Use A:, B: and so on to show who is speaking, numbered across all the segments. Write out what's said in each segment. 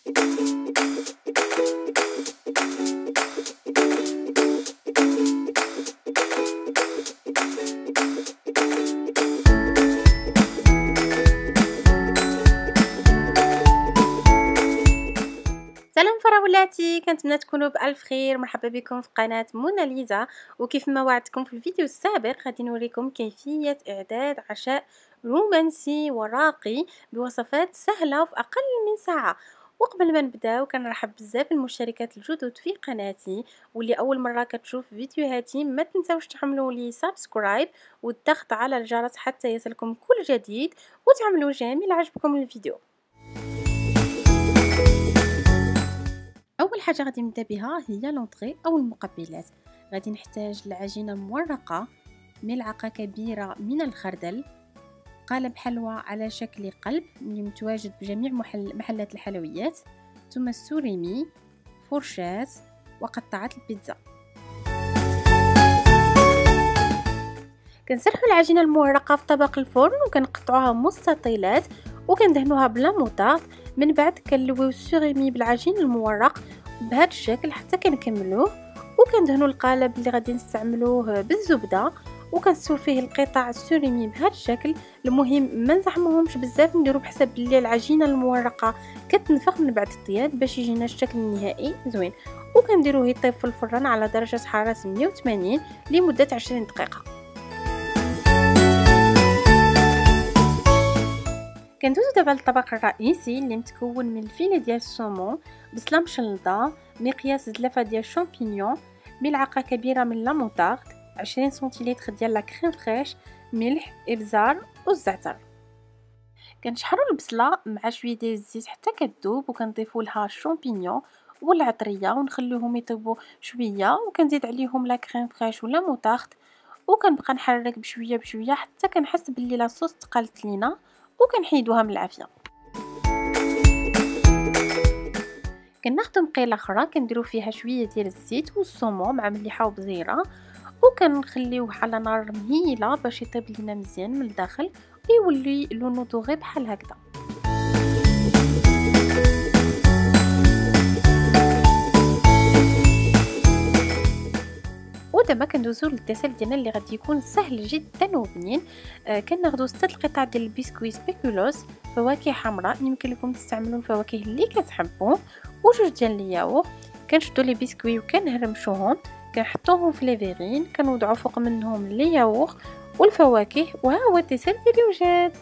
A: سلام فراولاتي، كنتمنى تكونوا بالف خير. مرحبا بكم في قناه موناليزا. وكيف ما وعدتكم في الفيديو السابق غادي نوريكم كيفيه اعداد عشاء رومانسي وراقي بوصفات سهله وفي اقل من ساعه. وقبل ما نبداو كنرحب بزاف بالمشتركات الجدد في قناتي، واللي اول مره كتشوف فيديوهاتي ما تنساوش تحملوا لي سبسكرايب والضغط على الجرس حتى يصلكم كل جديد، وتعملوا جيم الا عجبكم الفيديو. اول حاجه غادي نبدا بها هي لونطغي او المقبلات. غادي نحتاج العجينه المورقه، ملعقه كبيره من الخردل، قالب حلوى على شكل قلب اللي متواجد بجميع محلات الحلويات، ثم السوريمي، فرشاه، وقطعات البيتزا. كنسرحوا العجينه المورقه في طبق الفرن وكنقطعوها مستطيلات وكندهنوها بلا موطاد. من بعد كنلويو السوريمي بالعجين المورق بهذا الشكل حتى كنكملوه، وكندهنوا القالب اللي غادي نستعملوه بالزبده وكنسوا فيه القطع السوريمي بهذا الشكل. المهم ما نزحموهمش بزاف، نديروا بحسب اللي العجينه المورقه كتنفخ من بعد الطياب باش يجينا الشكل النهائي زوين. وكنديروه يطيب في الفران على درجه حراره 180 لمده 20 دقيقه. كندوزو دابا للطبق الرئيسي اللي متكون من الفيلي ديال السومون، بصله مشلضه، مقياس زلافه ديال الشامبينيون، ملعقه كبيره من لا موطارد، 20 سنتيلتر ديال لا كريم فريش، ملح، ابزار والزعتر. كنشحروا البصله مع شويه ديال الزيت حتى كتذوب، وكنضيفوا لها الشامبينيون والعطريه ونخليوهم يطيبوا شويه، وكنزيد عليهم لا كريم فريش ولا موطارد، وكنبقى نحرك بشويه بشويه حتى كنحس باللي لاصوص تقالت لينا، وكنحيدوها من العافيه. كناخذ مقيله اخرى كنديروا فيها شويه ديال الزيت والصومون مع مليحه وبزيره، وكنخليوه على نار مهيله باش يطيب لينا مزيان من الداخل ويولي لونه دوغي بحال هكذا. ودابا كندوزو للديسير ديالنا اللي غادي يكون سهل جدا وبنين. كناخذوا 6 القطع ديال البسكويت سبيكولوس، فواكه حمراء، يمكن لكم تستعملوا الفواكه اللي كتحبوا، وجوج ديال الياغورت. كنشدوا لي بسكوي وكنهرمشوهم، كنحطوهم في لي فيغين، كنوضعوا فوق منهم الياغورت والفواكه، وها هو الديسير ديالي وجاد.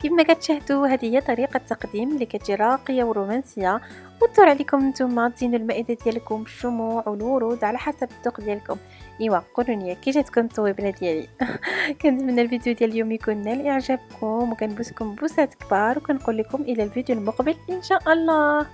A: كما كتشاهدوا هذه هي طريقه التقديم اللي كتجي راقيه ورومانسيه، والدور عليكم نتوما تزينوا المائده ديالكم بالشموع والورود على حسب الذوق ديالكم. ايوا قولوا لي كي جاتكم الطويبله ديالي. كنتمنى الفيديو ديال اليوم يكون نال اعجابكم، وكنبوسكم بوسات كبار، وكنقول لكم الى الفيديو المقبل ان شاء الله.